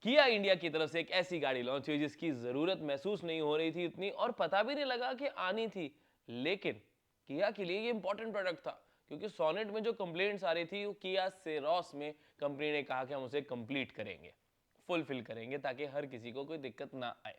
किया इंडिया की तरफ से एक ऐसी गाड़ी लॉन्च हुई जिसकी जरूरत महसूस नहीं हो रही थी इतनी और पता भी नहीं लगा कि आनी थी, लेकिन किया के लिए ये इंपॉर्टेंट प्रोडक्ट था क्योंकि सोनेट में जो कंप्लेंट्स आ रही थी वो किया सेरोस में कंपनी ने कहा कि हम उसे कंप्लीट करेंगे, फुलफिल करेंगे ताकि हर किसी को कोई दिक्कत ना आए।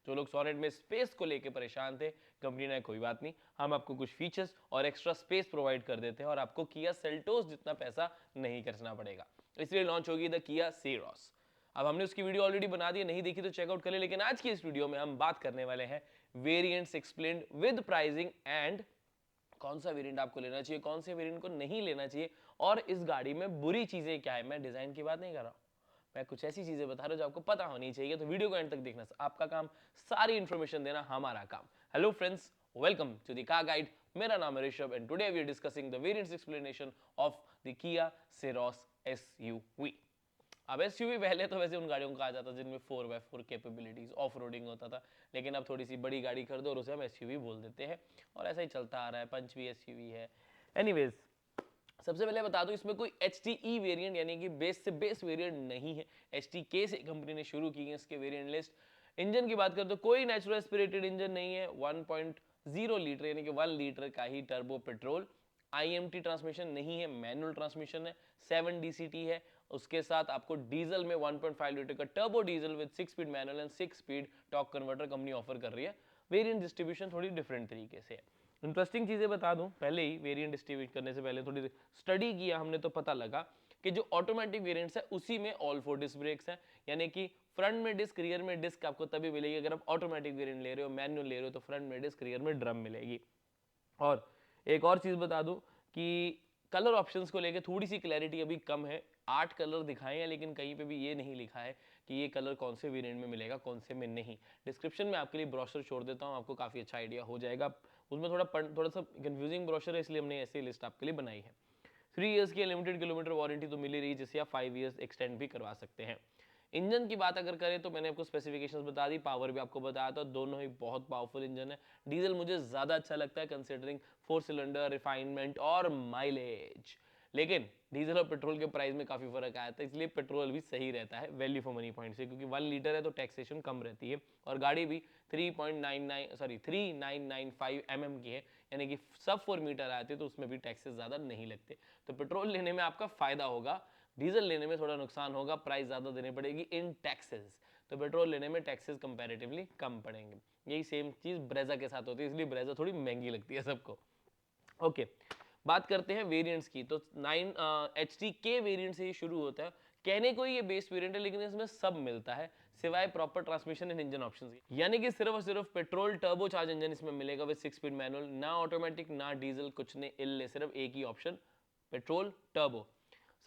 जो लोग सोनेट में स्पेस को लेकर परेशान थे, कंपनी ने कोई बात नहीं, हम आपको कुछ फीचर्स और एक्स्ट्रा स्पेस प्रोवाइड कर देते हैं और आपको किया सेल्टोस जितना पैसा नहीं खर्चना पड़ेगा। इसलिए लॉन्च होगी द किया सेरोस। अब हमने उसकी वीडियो ऑलरेडी बना दी है, नहीं देखी तो चेकआउट कर ले, लेकिन आज की इस वीडियो में हम बात करने वाले हैं variants explained with pricing and कौन सा वेरिएंट आपको लेना चाहिए, कौन से वेरिएंट को नहीं लेना चाहिए और इस गाड़ी में बुरी चीजें क्या है। मैं डिजाइन की बात नहीं कर रहा हूं, मैं कुछ ऐसी चीजें बता रहा हूं जो आपको पता होनी चाहिए, तो वीडियो को एंड तक देखना आपका काम, सारी इंफॉर्मेशन देना हमारा काम। Hello friends, welcome to the car guide. मेरा नाम है Rishabh and today we are discussing the variants explanation of the Kia Syros SUV. अब एसयूवी पहले तो वैसे उन गाड़ियों को कहा जाता जिनमें 4x4 कैपेबिलिटीज ऑफ रोडिंग होता था, लेकिन अब थोड़ी सी बड़ी गाड़ी खरीदो और उसे हम एसयूवी बोल देते हैं और ऐसा ही चलता आ रहा है। पंच भी एसयूवी है। एनीवेज, सबसे पहले बता दूं इसमें कोई HTE वेरिएंट यानी कि बेस से बेस वेरिएंट नहीं है। HTK से कंपनी ने शुरू की है इसके वेरिएंट लिस्ट। इंजन की बात करें तो कोई नेचुरल एस्पिरेटेड इंजन नहीं है। 1.0 लीटर यानी कि 1 लीटर का ही टर्बो पेट्रोल। IMT ट्रांसमिशन नहीं है, मैनुअल ट्रांसमिशन है। 7 DCT है। उसके साथ आपको डीजल में 1.5 लीटर का turbo diesel with 6 speed manual and 6 speed torque converter company offer कर रही है। वेरिएंट डिस्ट्रीब्यूशन थोड़ी डिफरेंट तरीके से है। इंटरेस्टिंग चीजें बता दूं, पहले ही वेरिएंट डिस्ट्रीब्यूट करने से पहले थोड़ी स्टडी किया हमने तो पता लगा कि जो ऑटोमेटिक वेरिएंट्स है उसी में ऑल 4 डिस्क ब्रेक्स है, यानी कि फ्रंट में डिस्क, रियर में डिस्क आपको तभी मिलेगी अगर आप ऑटोमेटिक वेरिएंट ले रहे हो, मैनुअल ले रहे हो तो फ्रंट में डिस्क, रियर में ड्रम मिलेगी। और एक और चीज बता दूं कि कलर ऑप्शंस को लेकर थोड़ी सी क्लैरिटी अभी कम है। 8 कलर दिखाए हैं लेकिन कहीं पे भी ये नहीं लिखा है कि ये कलर कौन से वेरिएंट में मिलेगा कौन से में नहीं। डिस्क्रिप्शन में आपके लिए ब्रोशर छोड़ देता हूँ, आपको काफी अच्छा आइडिया हो जाएगा। उसमें थोड़ा सा कंफ्यूजिंग ब्रोशर है, इसलिए हमने ऐसी लिस्ट आपके लिए बनाई है। 3 इयर्स की लिमिटेड किलोमीटर वारंटी तो मिली रही, जिसे आप 5 इयर्स एक्सटेंड भी करवा सकते हैं। इंजन की बात अगर करें तो मैंने आपको स्पेसिफिकेशंस बता दी, पावर भी आपको बताया था, दोनों ही बहुत पावरफुल इंजन है। डीजल मुझे ज्यादा अच्छा लगता है कंसिडरिंग 4 सिलेंडर, रिफाइनमेंट और माइलेज, लेकिन डीजल और पेट्रोल के प्राइस में काफी फर्क आया था, इसलिए पेट्रोल भी सही रहता है वैल्यू फॉर मनी पॉइंट से, क्योंकि 1 लीटर है तो टैक्सेशन कम रहती है और गाड़ी भी 3995 mm की है, यानी कि सब 4 मीटर आते हैं तो उसमें भी टैक्सेस ज्यादा नहीं लगते। तो पेट्रोल लेने में आपका फायदा होगा, डीजल लेने में थोड़ा नुकसान होगा, प्राइस ज्यादा देनी पड़ेगी इन टैक्सेस। तो पेट्रोल लेने में टैक्सेस कंपैरेटिवली कम पड़ेंगे। यही सेम चीज ब्रेजा के साथ होती है, इसलिए ब्रेजा थोड़ी महंगी लगती है सबको। ओके, बात करते हैं वेरिएंट्स की। तो 9 HTK वेरिएंट से ये शुरू होता है। कहने को ये बेस वेरिएंट है लेकिन इसमें सब मिलता है सिवाय proper transmission and engine options के, यानी कि सिर्फ और सिर्फ पेट्रोल टर्बो चार्ज इंजन इसमें मिलेगा विद 6 स्पीड मैनुअल, ना ऑटोमेटिक ना डीजल, कुछ ने इल्ले, सिर्फ एक ही ऑप्शन पेट्रोल टर्बो।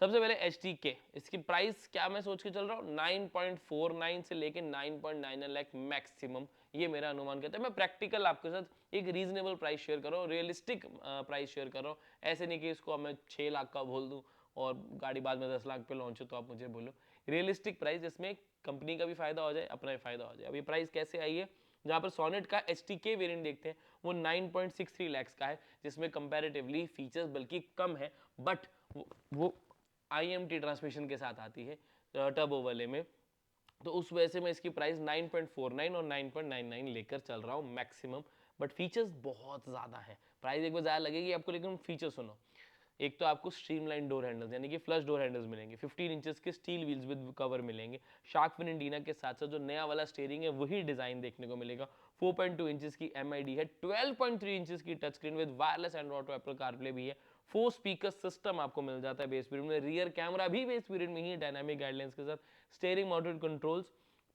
सबसे पहले HTK, इसकी प्राइस क्या मैं सोच के चल रहा हूँ 9.49 से लेके 9.99 लाख मैक्सिमम, ये मेरा अनुमान कहता है। मैं प्रैक्टिकल आपके साथ एक रीजनेबल प्राइस शेयर कर रहा हूँ, रियलिस्टिक प्राइस शेयर कर रहा हूँ। ऐसे नहीं कि इसको मैं 6 लाख का बोल दूँ और गाड़ी बाद में 10 लाख पे लॉन्च हो तो आप मुझे बोलो। रियलिस्टिक प्राइस, जिसमें कंपनी का भी फायदा हो जाए, अपना भी फायदा हो जाए। अब ये प्राइस कैसे आई है, जहां पर सोनेट का HTK वेरिएंट देखते हैं वो 9.63 लाख का है, जिसमें कंपैरेटिवली फीचर्स बल्कि कम है, बट वो IMT ट्रांसमिशन के साथ आती है टर्बो वाले में, तो उस वजह से मैं इसकी प्राइस 9.49 और 9.99 लेकर चल रहा हूँ मैक्सिमम। बट फीचर्स बहुत ज़्यादा है, प्राइस एक बार ज़्यादा लगेगी आपको, लेकिन फीचर सुनो। एक तो आपको स्ट्रीमलाइन डोर हैंडल्स यानी कि फ्लश डोर हैंडल्स मिलेंगे, 15 इंचेस के स्टील व्हील्स विद कवर मिलेंगे, शार्क फिन एंटीना के साथ साथ जो नया वाला स्टीयरिंग है वही डिजाइन देखने को मिलेगा। 4.2 इंचेस की MID है, 12.3 इंचेस की touch screen with wireless Android Auto Apple CarPlay भी है, 4 स्पीकर सिस्टम आपको मिल जाता है बेस वेरिएंट में, रियर कैमरा भी बेस वेरिएंट में ही डायनामिक गाइडलाइंस के साथ, steering mounted controls,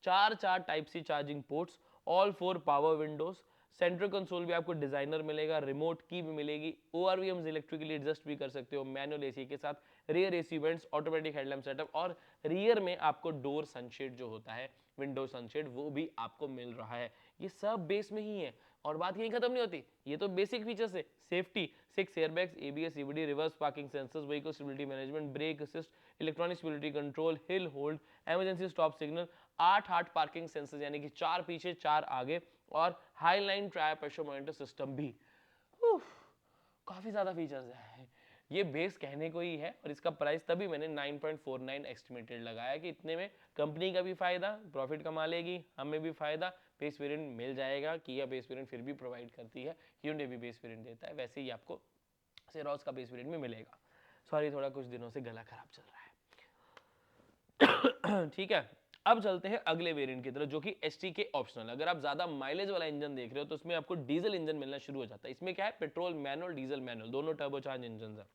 4 type C charging ports, all 4 power windows, central console भी आपको डिजाइनर मिलेगा, रिमोट की भी मिलेगी, ORVMs इलेक्ट्रिकली एडजस्ट भी कर सकते हो मैनुअल AC के साथ, rear AC vents, automatic headlamp setup और रियर में आपको डोर सनशेड जो होता है, विंडो सनशेड, वो भी आपको मिल रहा है। ये सब बेस में ही है और बात यहीं खत्म नहीं होती, ये तो बेसिक फीचर्स है। Safety, 6 airbags, ABS, CVD, reverse parking sensors, vehicle stability management, brake assist, electronic stability control, hill hold, emergency stop signal, 8 parking sensors यानी कि 4 पीछे 4 आगे, और high line tyre pressure monitor system भी। काफी ज्यादा फीचर्स है। ये बेस कहने को ही है और इसका प्राइस तभी मैंने 9.49 एस्टिमेटेड लगाया कि इतने में कंपनी का भी फायदा, प्रॉफिट कमा लेगी, हमें भी फायदा, बेस वेरिएंट मिल जाएगा। किया बेस वेरिएंट फिर भी प्रोवाइड करती है, hyundai भी बेस वेरिएंट देता है, वैसे ही आपको सेरोज का बेस वेरिएंट में मिलेगा। सॉरी, थोड़ा कुछ दिनों से गला खराब चल रहा है। ठीक है, अब चलते हैं अगले वेरिएंट की तरफ जो कि एसटी के ऑप्शनल। अगर आप ज्यादा माइलेज वाला इंजन देख रहे हो तो उसमें आपको डीजल इंजन मिलना शुरू हो जाता है। इसमें क्या है, पेट्रोल मैनुअल, डीजल मैनुअल, दोनों टर्बोचार्ज इंजन है।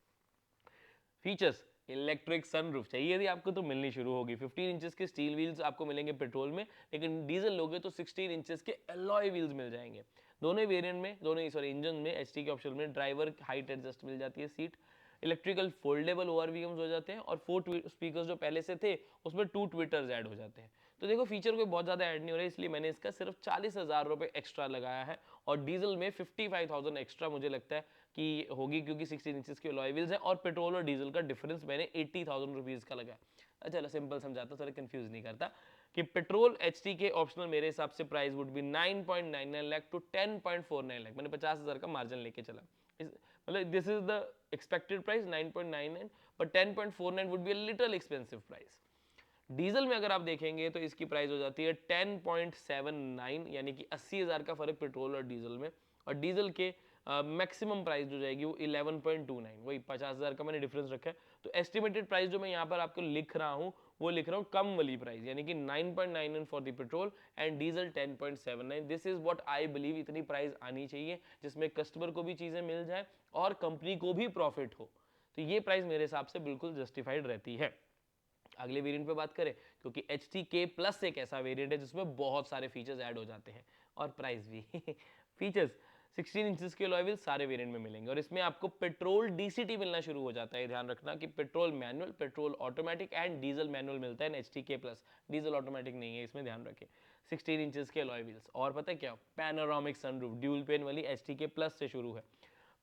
फीचर्स, इलेक्ट्रिक सनरूफ चाहिए थी आपको तो मिलनी शुरू होगी। 15 इंचेस के स्टील व्हील्स आपको मिलेंगे पेट्रोल में, लेकिन डीजल लोगे तो 16 इंचेस के एलॉय व्हील्स मिल जाएंगे। दोनों वेरिएंट में, दोनों सॉरी इंजन में, एसटी के ऑप्शन में ड्राइवर हाइट एडजस्ट मिल जाती है, सीट इलेक्ट्रिकल फोल्डेबल ओआरवीएम्स हो जाते हैं और 4 स्पीकर्स जो पहले से थे उसमें 2 ट्विटर्स ऐड हो जाते हैं। तो देखो फीचर कोई बहुत ज्यादा ऐड नहीं हो रहा है, इसलिए मैंने इसका सिर्फ 40,000 रुपए एक्स्ट्रा लगाया है और डीजल में 55,000 एक्स्ट्रा मुझे लगता है कि होगी, क्योंकि 16 इंचेस के अलॉय व्हील्स है और पेट्रोल और डीजल का डिफरेंस मैंने 80,000 रुपीज का लगाया। चलो सिंपल समझाता, थोड़ा कंफ्यूज नहीं करता कि पेट्रोल एचटी के ऑप्शनल मेरे हिसाब से price would be 9.99 lakh to 10.49 lakh. मैंने 50,000 का मार्जिन लेके चला, मतलब this is the expected price 9.99, but 10.49 would be a little expensive price. Diesel में अगर आप देखेंगे तो इसकी प्राइस हो जाती है 10.79, यानी कि 80,000 का फर्क पेट्रोल और डीजल में। और डीजल के मैक्सिमम प्राइस जो जाएगी वो 11.29, वही 50,000 का मैंने डिफरेंस रखा है। तो एस्टिमेटेड प्राइस जो मैं यहाँ पर आपको लिख रहा हूँ वो लिख रहा हूँ कम वाली प्राइस, यानी कि 9.99 for the petrol and diesel 10.79। This is what I believe, इतनी प्राइस आनी चाहिए जिसमें कस्टमर को भी चीजें मिल जाए और कंपनी को भी प्रॉफिट हो। तो ये प्राइस मेरे हिसाब से बिल्कुल जस्टिफाइड रहती है। अगले वेरिएंट पे बात करें, क्योंकि एच टी के प्लस एक ऐसा वेरिएंट है जिसमें बहुत सारे फीचर्स ऐड हो जाते हैं और प्राइस भी। फीचर्स 16 इंचेस के अलॉय व्हील्स सारे वेरिएंट में मिलेंगे और इसमें आपको पेट्रोल डीसीटी मिलना शुरू हो जाता है। ध्यान रखना कि petrol manual, petrol automatic and diesel manual मिलता है एच टी के प्लस, डीजल ऑटोमेटिक नहीं है, इसमें ध्यान रखें। 16 इंचेस के अलॉय व्हील्स और पता है क्या, पैनोरामिक सनरूफ ड्यूल पेन वाली एच टी के प्लस से शुरू है।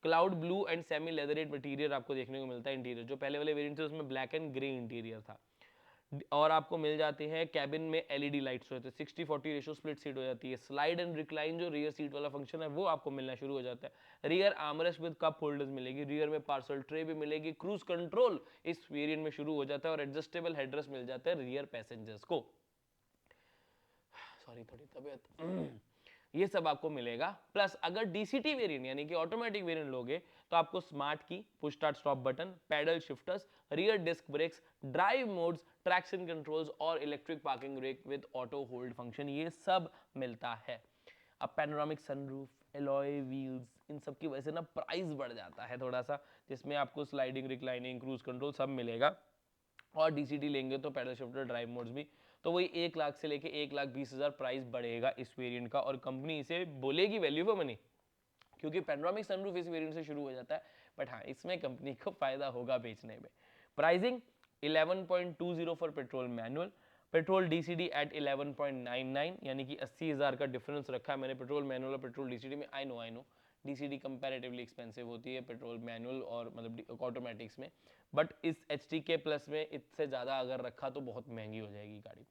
Cloud blue and semi leatherette material आपको देखने को मिलता है इंटीरियर, जो पहले वाले वेरिएंट थे उसमें ब्लैक एंड ग्रे इंटीरियर था। और आपको मिल जाते हैं कैबिन में एलईडी लाइट्स होते हैं, 60-40 रेशो स्प्लिट सीट हो जाती है। स्लाइड एंड रिक्लाइन जो रियर सीट वाला फंक्शन है वो आपको मिलना शुरू हो जाता है। Rear armrest with cup holders मिलेगी, रियर में पार्सल ट्रे भी मिलेगी। क्रूज कंट्रोल इस वेरिएंट में शुरू हो जाता है और एडजस्टेबल हेडरेस्ट मिल जाता है रियर पैसेंजर्स को। सॉरी थोड़ी तबीयत। ये सब आपको मिलेगा। प्लस अगर डीसीटी वेरिएंट यानी कि ऑटोमेटिक वेरिएंट लोगे तो आपको smart key, push start stop button, paddle shifters, rear disc brakes, drive modes, traction controls और electric parking brake with auto hold function, ये सब मिलता है। अब पैनोरामिक सनरूफ, एलॉय व्हील्स, इन सब की वजह से ना प्राइस बढ़ जाता है थोड़ा सा, जिसमें आपको स्लाइडिंग, रिक्लाइनिंग, क्रूज कंट्रोल सब मिलेगा। और डीसीटी लेंगे तो पैडल शिफ्टर, ड्राइव मोड्स भी, तो वही 1 लाख से लेके 1,20,000 प्राइस बढ़ेगा इस वेरिएंट का और कंपनी इसे बोलेगी वैल्यू फॉर मनी, क्योंकि पैनोरामिक सनरूफ इस वेरिएंट से शुरू हो जाता है। बट हाँ, इसमें कंपनी को फायदा होगा बेचने में। Pricing 11.20 for petrol manual, petrol DCT at 11.99, यानी कि 80,000 का डिफरेंस रखा है मैंने पेट्रोल मैनुअल और पेट्रोल डीसीडी में। I know DCT comparatively expensive होती है पेट्रोल मैनुअल और मतलब ऑटोमेटिक्स में, बट इस एच टी के प्लस में इससे ज़्यादा अगर रखा तो बहुत महंगी हो जाएगी गाड़ी।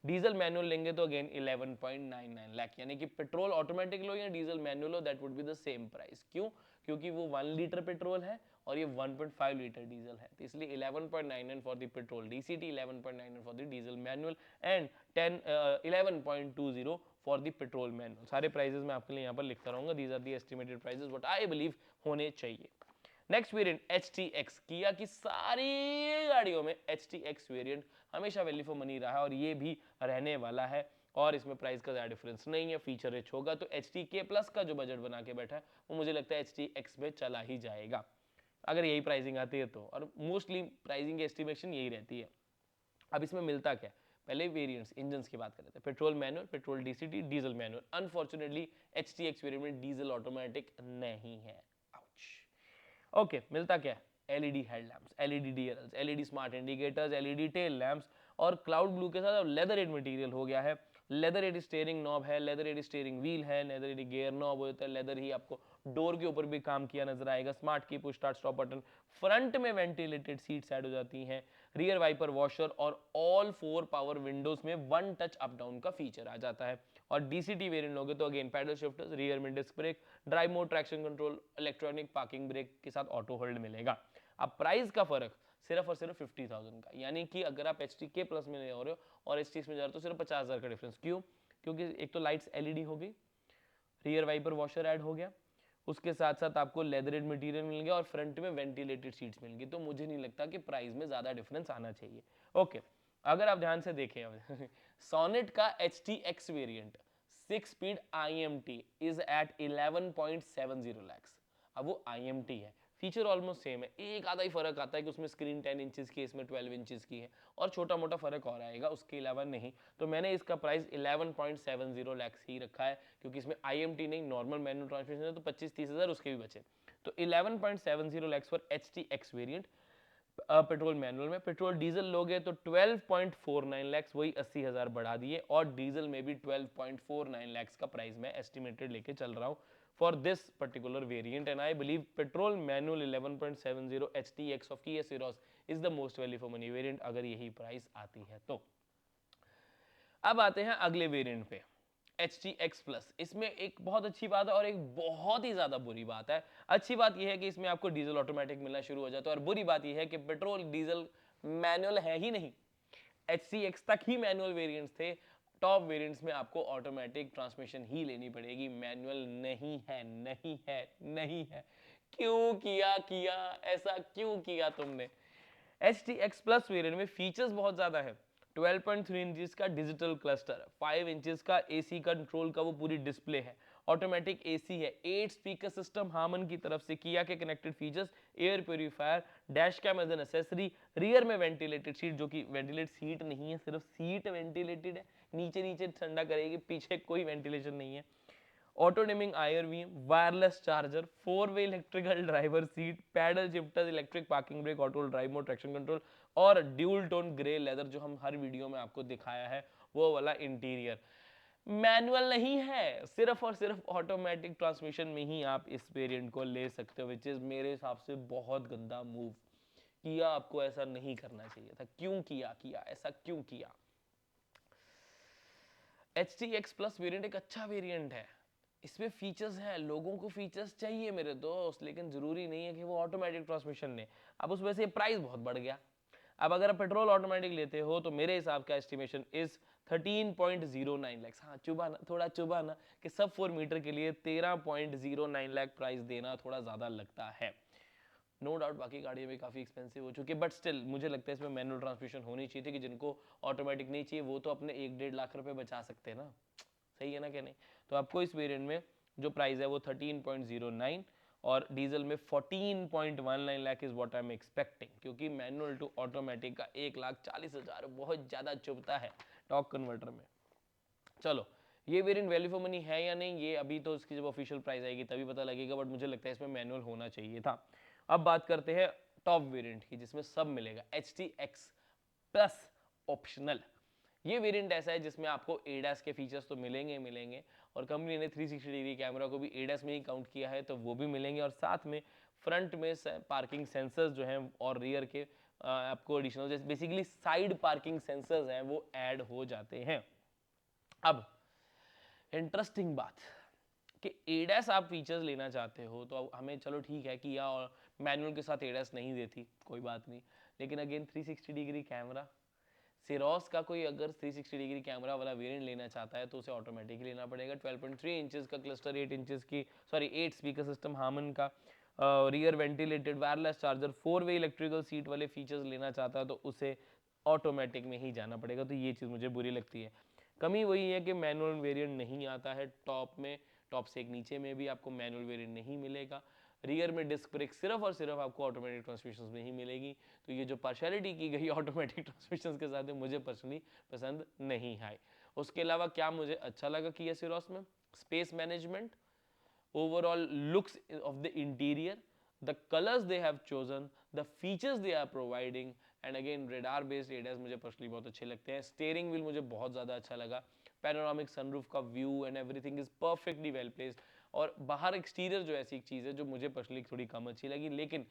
डीजल मैनुअल लेंगे तो अगेन 11.99 लाख, यानी कि पेट्रोल ऑटोमेटिक लो या diesel manual low that would be the same price. क्यों? क्योंकि वो 1 लीटर पेट्रोल है और ये 1.5 लीटर डीजल है, तो इसलिए 11.99 for the petrol DCT, 11.99 for the diesel manual and 11.20 for the petrol manual. सारे प्राइसेस मैं आपके लिए यहाँ पर लिखता रहूंगा। These are the estimated prices what I believe होने चाहिए। नेक्स्ट वेरिएंट HTX, किया की सारी गाड़ियों में HTX वेरिएंट हमेशा वैल्यू फॉर मनी रहा है और ये भी रहने वाला है और इसमें प्राइस का ज्यादा डिफरेंस नहीं है, फीचर रिच होगा। तो HTK प्लस का जो बजट बना के बैठा है वो मुझे लगता है HTX में चला ही जाएगा अगर यही प्राइसिंग आती है तो, और मोस्टली प्राइसिंग की एस्टिमेशन यही रहती है। अब इसमें मिलता क्या है, पहले वेरिएंट्स इंजन्स की बात कर रहे थे, petrol manual, petrol DCT, diesel manual. Unfortunately HTX variant में डीजल ऑटोमेटिक नहीं है। ओके, मिलता क्या है, LED headlamps, LED DRLs, LED smart indicators, LED tail lamps और क्लाउड ब्लू के साथ लेदर एड मटेरियल हो गया है। लेदर एड स्टीयरिंग नॉब है, लेदर एड स्टीयरिंग व्हील है, लेदर एड गियर नॉब होता है, लेदर ही आपको डोर के ऊपर भी काम किया नजर आएगा। Smart key, push start stop button, front में वेंटिलेटेड सीट्स ऐड हो जाती हैं, रियर वाइपर वॉशर और ऑल 4 पावर विंडोज में 1 टच अप डाउन का फीचर आ जाता है। और डीसीटी वेरिएंट लोगे तो अगेन पैडल शिफ्टर्स, रियर में disc brake, drive mode, traction control, electronic parking brake के साथ ऑटो होल्ड मिलेगा। अब प्राइस का फर्क सिर्फ और सिर्फ 50,000 का, यानी कि अगर आप एच टी के प्लस में ले हो रहे हो और एच टी में जा रहे हो तो सिर्फ 50,000 का डिफरेंस। क्यों? क्योंकि एक तो लाइट्स एलईडी हो गई, रियर वाइपर वॉशर ऐड हो गया, उसके साथ साथ आपको लेदरेड मटेरियल मिल गया और फ्रंट में वेंटिलेटेड सीट्स मिल गई। तो मुझे नहीं लगता कि प्राइस में ज्यादा डिफरेंस आना चाहिए। ओके, अगर आप ध्यान से देखें अब सोनेट का H T X variant 6 speed IMT is at 11.70 lakhs। अब वो IMT है, फीचर ऑलमोस्ट सेम है, एक आधा ही फर्क आता है कि उसमें स्क्रीन 10 इंचेस की, इसमें 12 इंचेस की है और छोटा मोटा फर्क और आएगा, उसके अलावा नहीं। तो मैंने इसका प्राइस 11.70 lakhs ही रखा है, क्योंकि इसमें IMT नहीं नॉर्मल मैनुअल ट्रांसमिशन है, तो 25-30 हज़ार उसके भी बचे। तो 11.70 lakhs for HTX variant petrol manual में। पेट्रोल डीजल लोगे तो 12.49 लैक्स, वही 80,000 बढ़ा दिए, और डीजल में भी 12.49 लैक्स का प्राइस मैं एस्टिमेटेड लेके चल रहा हूँ for this particular variant, and I believe petrol manual 11.70 HTX of Kia Ceros is the most value for money variant अगर यही प्राइस आती है तो। अब आते हैं अगले वेरिएंट पे, HTX प्लस। इसमें एक बहुत अच्छी बात है और एक बहुत ही ज्यादा बुरी बात है। अच्छी बात यह है कि इसमें आपको डीजल ऑटोमेटिक मिलना शुरू हो जाता है, और बुरी बात यह है कि पेट्रोल डीजल मैनुअल है ही नहीं। HCX तक ही मैनुअल वेरिएंट्स थे, टॉप वेरिएंट्स में आपको ऑटोमेटिक ट्रांसमिशन ही लेनी पड़ेगी, मैनुअल नहीं है, नहीं है, नहीं है। क्यों किया ऐसा क्यों किया तुमने? HTX प्लस वेरिएंट में फीचर्स बहुत ज्यादा है। 12.3 इंचेस का डिजिटल क्लस्टर, 5 इंचेस का AC कंट्रोल का वो पूरी डिस्प्ले है, ऑटोमेटिक AC है, 8 स्पीकर सिस्टम हामन की तरफ से, किया के connected features, air purifier, dash cam as an accessory, rear में वेंटिलेटेड सीट, जो कि वेंटिलेटेड सीट नहीं है, सिर्फ सीट वेंटिलेटेड है, नीचे नीचे ठंडा करेगी, पीछे कोई वेंटिलेशन नहीं है। Auto dimming IRV, wireless charger, 4-वे electrical driver seat, paddle shifter, electric parking brake, auto drive mode, traction control, और ड्यूल टोन ग्रे लेदर, जो हम हर वीडियो में आपको दिखाया है वो वाला इंटीरियर। मैनुअल नहीं है, सिर्फ और सिर्फ ऑटोमेटिक ट्रांसमिशन में ही आप इस वेरिएंट को ले सकते हो, विच इज मेरे हिसाब से बहुत गंदा मूव किया। आपको ऐसा नहीं करना चाहिए था। क्यों किया ऐसा क्यों किया? HTX प्लस वेरिएंट एक अच्छा वेरिएंट है, इसमें फीचर्स हैं, लोगों को फीचर्स चाहिए मेरे दोस्त, लेकिन जरूरी नहीं है कि वो ऑटोमेटिक ट्रांसमिशन ले। अब उस वजह से प्राइस बहुत बढ़ गया। अब अगर आप पेट्रोल ऑटोमेटिक लेते हो तो मेरे हिसाब का एस्टिमेशन इज 13.09 लाख। हाँ चुभा ना, थोड़ा चुभा ना कि सब 4 मीटर के लिए 13.09 लाख प्राइस देना थोड़ा ज्यादा लगता है। नो डाउट बाकी गाड़ियाँ भी काफ़ी एक्सपेंसिव हो चुकी है, बट स्टिल मुझे लगता है इसमें मैनुअल ट्रांसमिशन होनी चाहिए थी, कि जिनको ऑटोमेटिक नहीं चाहिए वो तो अपने 1-1.5 लाख रुपए बचा सकते हैं ना। सही है ना क्या? नहीं तो आपको इस वेरिएंट में जो प्राइस है वो 13.09 और डीजल में 14.19 lakh is what I am expecting, क्योंकि मैनुअल टू ऑटोमेटिक का 1,40,000 बहुत ज़्यादा चुभता है टॉर्क कन्वर्टर में। चलो ये वेरिएंट वैल्यू फॉर मनी है या नहीं, ये अभी तो इसकी जब ऑफिशियल प्राइस आएगी तभी पता लगेगा, बट मुझे लगता है इसमें मैनुअल होना चाहिए था। अब बात करते हैं टॉप वेरिएंट की, जिसमें सब मिलेगा, HTX प्लस ऑप्शनल। ये वेरिएंट ऐसा है जिसमें आपको ADAS के फीचर्स तो मिलेंगे, और कंपनी ने 360 डिग्री कैमरा को भी ADAS में ही काउंट किया है, तो वो भी मिलेंगे, और साथ में फ्रंट में पार्किंग सेंसर्स जो हैं और रियर के आपको एडिशनल, जैसे बेसिकली साइड पार्किंग सेंसर्स हैं वो ऐड हो जाते हैं। अब इंटरेस्टिंग बात कि ADAS आप फीचर्स लेना चाहते हो तो हमें, चलो ठीक है कि या और मैनुअल के साथ ADAS नहीं देती, कोई बात नहीं, लेकिन अगेन 360 डिग्री कैमरा, सिरोस का कोई अगर 360 डिग्री कैमरा वाला वेरिएंट लेना चाहता है तो उसे ऑटोमेटिक लेना पड़ेगा। 12.3 इंचेस का क्लस्टर, 8 इंचेस की 8 स्पीकर सिस्टम हामन का, रियर वेंटिलेटेड, वायरलेस चार्जर, 4-वे इलेक्ट्रिकल सीट वाले फीचर्स लेना चाहता है तो उसे ऑटोमेटिक में ही जाना पड़ेगा। तो ये चीज़ मुझे बुरी लगती है। कमी वही है कि मैनुअल वेरिएंट नहीं आता है टॉप में, टॉप से एक नीचे में भी आपको मैनुअल वेरिएंट नहीं मिलेगा। रियर में डिस्क ब्रेक सिर्फ और सिर्फ आपको ऑटोमेटिक ट्रांसमिशन में ही मिलेगी। तो ये जो पार्शियलिटी की गई ऑटोमेटिक ट्रांसमिशन के साथ मुझे पर्सनली पसंद नहीं है। उसके अलावा क्या मुझे अच्छा लगा कि सिरोस में space management, overall looks of the interior, the colors they have chosen, the features they are providing, and again radar based ADAS मुझे पर्सनली बहुत अच्छे लगते हैं। स्टीयरिंग व्हील मुझे बहुत ज़्यादा अच्छा लगा, पैनोरामिक सनरूफ का view and everything is perfectly well placed, और बाहर एक्सटीरियर जो ऐसी एक चीज़ है जो मुझे पर्सनली थोड़ी कम अच्छी लगी, लेकिन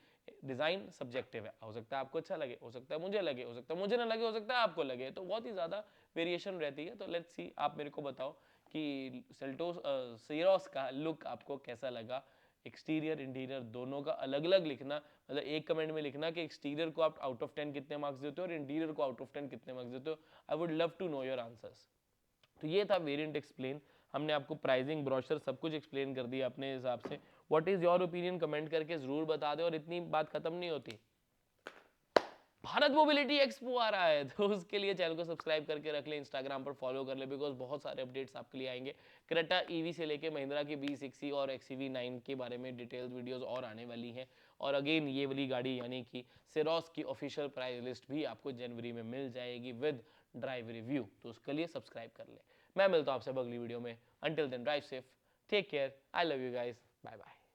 डिज़ाइन सब्जेक्टिव है, हो सकता है आपको अच्छा लगे, हो सकता है मुझे लगे, हो सकता है मुझे ना लगे, हो सकता है आपको लगे, तो बहुत ही ज़्यादा वेरिएशन रहती है। तो लेट्स सी, आप मेरे को बताओ कि सेल्टोस सीरोस का लुक आपको कैसा लगा एक्सटीरियर इंटीरियर दोनों का अलग अलग लिखना, मतलब एक कमेंट में लिखना कि एक्सटीरियर को आप आउट ऑफ 10 कितने मार्क्स देते हो और इंटीरियर को आउट ऑफ 10 कितने मार्क्स देते हो। I would love to know your answers. तो ये था वेरिएंट एक्सप्लेन, हमने आपको प्राइसिंग ब्रोशर सब कुछ एक्सप्लेन कर दिया अपने हिसाब से। What is your opinion comment करके जरूर बता दे। और इतनी बात खत्म नहीं होती, भारत मोबिलिटी एक्सपो आ रहा है, तो उसके लिए चैनल को सब्सक्राइब करके रख ले, इंस्टाग्राम पर फॉलो कर ले, बिकॉज बहुत सारे अपडेट्स आपके लिए आएंगे। क्रेटा ईवी से लेके महिंद्रा की B60 और XEV 9 के बारे में डिटेल्स वीडियोस और आने वाली हैं। और अगेन ये वाली गाड़ी यानी कि सेरोस की ऑफिशियल प्राइस लिस्ट भी आपको जनवरी में मिल जाएगी विद ड्राइव रिव्यू, तो उसके लिए सब्सक्राइब कर ले। मैं मिलता हूँ आपसे अगली वीडियो में। Until then drive safe, take care, I love you guys, bye bye.